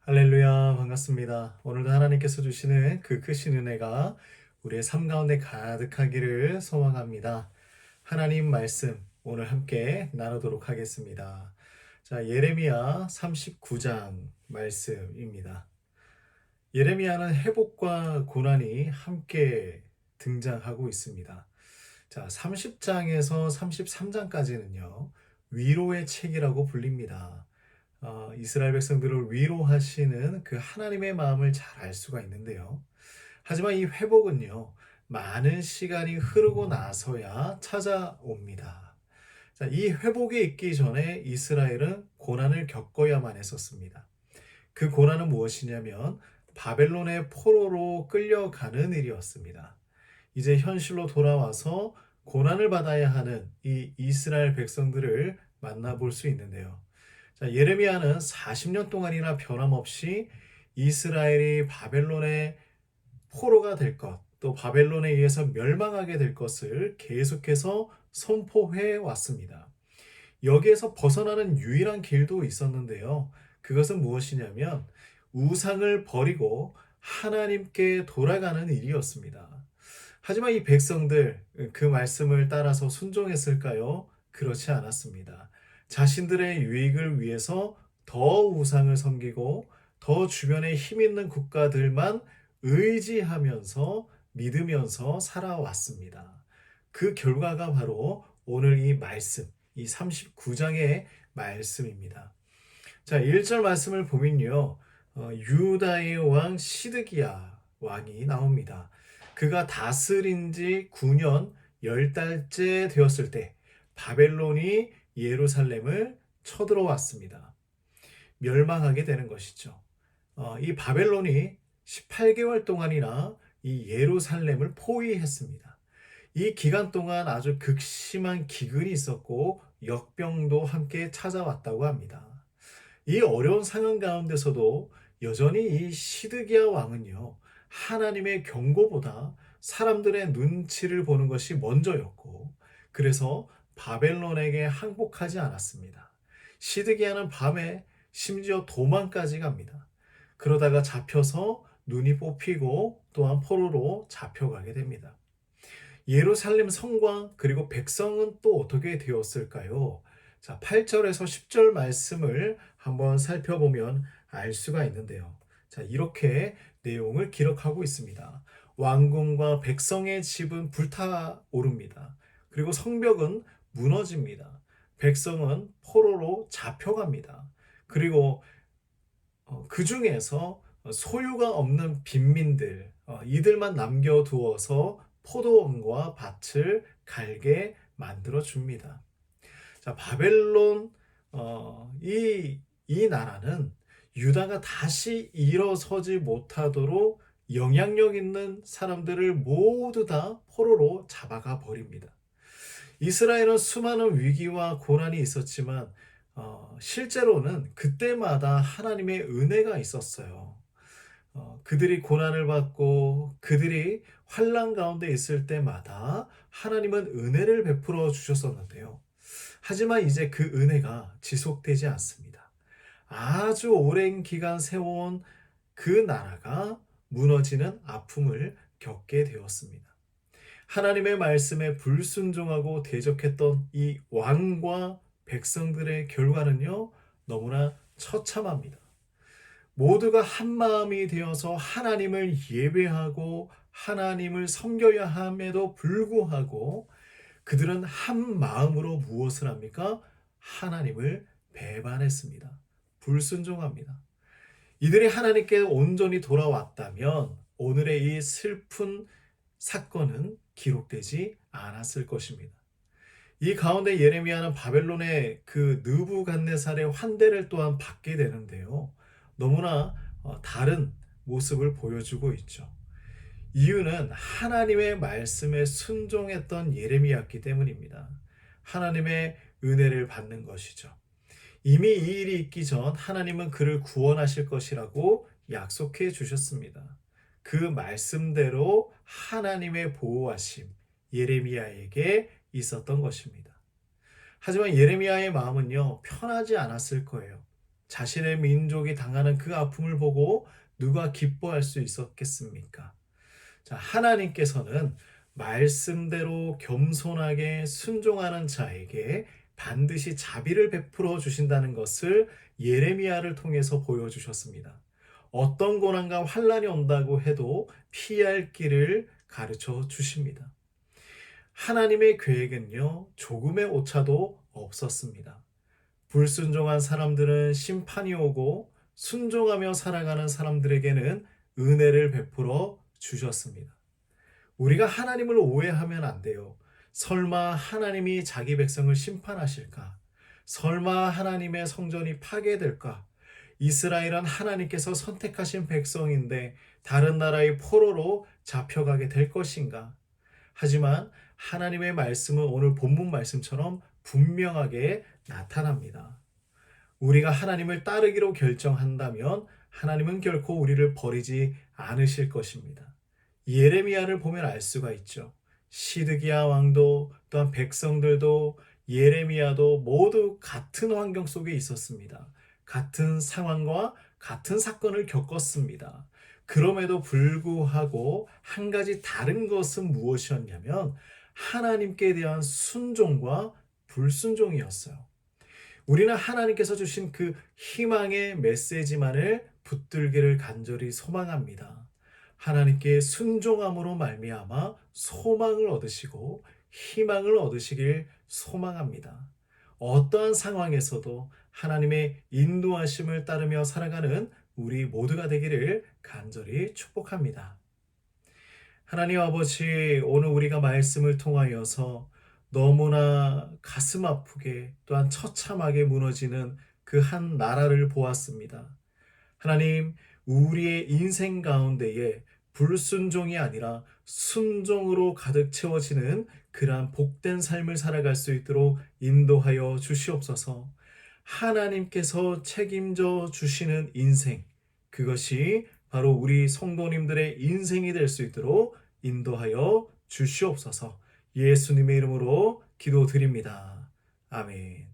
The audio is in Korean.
할렐루야, 반갑습니다. 오늘도 하나님께서 주시는 그 크신 은혜가 우리의 삶 가운데 가득하기를 소망합니다. 하나님 말씀 오늘 함께 나누도록 하겠습니다. 자, 예레미야 39장 말씀입니다. 예레미야는 회복과 고난이 함께 등장하고 있습니다. 자, 30장에서 33장까지는요, 위로의 책이라고 불립니다. 이스라엘 백성들을 위로하시는 그 하나님의 마음을 잘 알 수가 있는데요. 하지만 이 회복은요, 많은 시간이 흐르고 나서야 찾아옵니다. 자, 이 회복이 있기 전에 이스라엘은 고난을 겪어야만 했었습니다. 그 고난은 무엇이냐면 바벨론의 포로로 끌려가는 일이었습니다. 이제 현실로 돌아와서 고난을 받아야 하는 이 이스라엘 백성들을 만나볼 수 있는데요. 자, 예레미야는 40년 동안이나 변함없이 이스라엘이 바벨론의 포로가 될 것, 또 바벨론에 의해서 멸망하게 될 것을 계속해서 선포해 왔습니다. 여기에서 벗어나는 유일한 길도 있었는데요. 그것은 무엇이냐면 우상을 버리고 하나님께 돌아가는 일이었습니다. 하지만 이 백성들 그 말씀을 따라서 순종했을까요? 그렇지 않았습니다. 자신들의 유익을 위해서 더 우상을 섬기고 더 주변에 힘 있는 국가들만 의지하면서 믿으면서 살아왔습니다. 그 결과가 바로 오늘 이 말씀, 이 39장의 말씀입니다. 자, 1절 말씀을 보면요. 유다의 왕 시드기야 왕이 나옵니다. 그가 다스린 지 9년 10달째 되었을 때 바벨론이 예루살렘을 쳐들어왔습니다. 멸망하게 되는 것이죠. 이 바벨론이 18개월 동안이나 이 예루살렘을 포위했습니다. 이 기간 동안 아주 극심한 기근이 있었고 역병도 함께 찾아왔다고 합니다. 이 어려운 상황 가운데서도 여전히 이 시드기야 왕은요, 하나님의 경고보다 사람들의 눈치를 보는 것이 먼저였고, 그래서 바벨론에게 항복하지 않았습니다. 시드기야는 밤에 심지어 도망까지 갑니다. 그러다가 잡혀서 눈이 뽑히고 또한 포로로 잡혀가게 됩니다. 예루살렘 성과 그리고 백성은 또 어떻게 되었을까요? 자, 8절에서 10절 말씀을 한번 살펴보면 알 수가 있는데요. 자, 이렇게 내용을 기록하고 있습니다. 왕궁과 백성의 집은 불타오릅니다. 그리고 성벽은 무너집니다. 백성은 포로로 잡혀갑니다. 그리고 그 중에서 소유가 없는 빈민들, 이들만 남겨두어서 포도원과 밭을 갈게 만들어 줍니다. 자, 바벨론, 이 나라는 유다가 다시 일어서지 못하도록 영향력 있는 사람들을 모두 다 포로로 잡아가 버립니다. 이스라엘은 수많은 위기와 고난이 있었지만 실제로는 그때마다 하나님의 은혜가 있었어요. 그들이 고난을 받고 그들이 환난 가운데 있을 때마다 하나님은 은혜를 베풀어 주셨었는데요. 하지만 이제 그 은혜가 지속되지 않습니다. 아주 오랜 기간 세워온 그 나라가 무너지는 아픔을 겪게 되었습니다. 하나님의 말씀에 불순종하고 대적했던 이 왕과 백성들의 결과는요, 너무나 처참합니다. 모두가 한 마음이 되어서 하나님을 예배하고 하나님을 섬겨야 함에도 불구하고 그들은 한 마음으로 무엇을 합니까? 하나님을 배반했습니다. 불순종합니다. 이들이 하나님께 온전히 돌아왔다면 오늘의 이 슬픈 사건은 기록되지 않았을 것입니다. 이 가운데 예레미야는 바벨론의 그 느부갓네살의 환대를 또한 받게 되는데요. 너무나 다른 모습을 보여주고 있죠. 이유는 하나님의 말씀에 순종했던 예레미야였기 때문입니다. 하나님의 은혜를 받는 것이죠. 이미 이 일이 있기 전 하나님은 그를 구원하실 것이라고 약속해 주셨습니다. 그 말씀대로 하나님의 보호하심 예레미야에게 있었던 것입니다. 하지만 예레미야의 마음은요, 편하지 않았을 거예요. 자신의 민족이 당하는 그 아픔을 보고 누가 기뻐할 수 있었겠습니까? 자, 하나님께서는 말씀대로 겸손하게 순종하는 자에게 반드시 자비를 베풀어 주신다는 것을 예레미야를 통해서 보여주셨습니다. 어떤 고난과 환란이 온다고 해도 피할 길을 가르쳐 주십니다. 하나님의 계획은요, 조금의 오차도 없었습니다. 불순종한 사람들은 심판이 오고 순종하며 살아가는 사람들에게는 은혜를 베풀어 주셨습니다. 우리가 하나님을 오해하면 안 돼요. 설마 하나님이 자기 백성을 심판하실까? 설마 하나님의 성전이 파괴될까? 이스라엘은 하나님께서 선택하신 백성인데 다른 나라의 포로로 잡혀가게 될 것인가? 하지만 하나님의 말씀은 오늘 본문 말씀처럼 분명하게 나타납니다. 우리가 하나님을 따르기로 결정한다면 하나님은 결코 우리를 버리지 않으실 것입니다. 예레미야를 보면 알 수가 있죠. 시드기야 왕도 또한 백성들도 예레미야도 모두 같은 환경 속에 있었습니다. 같은 상황과 같은 사건을 겪었습니다. 그럼에도 불구하고 한 가지 다른 것은 무엇이었냐면 하나님께 대한 순종과 불순종이었어요. 우리는 하나님께서 주신 그 희망의 메시지만을 붙들기를 간절히 소망합니다. 하나님께 순종함으로 말미암아 소망을 얻으시고 희망을 얻으시길 소망합니다. 어떠한 상황에서도 하나님의 인도하심을 따르며 살아가는 우리 모두가 되기를 간절히 축복합니다. 하나님 아버지, 오늘 우리가 말씀을 통하여서 너무나 가슴 아프게 또한 처참하게 무너지는 그 한 나라를 보았습니다. 하나님, 우리의 인생 가운데에 불순종이 아니라 순종으로 가득 채워지는 그러한 복된 삶을 살아갈 수 있도록 인도하여 주시옵소서. 하나님께서 책임져 주시는 인생, 그것이 바로 우리 성도님들의 인생이 될 수 있도록 인도하여 주시옵소서. 예수님의 이름으로 기도드립니다. 아멘.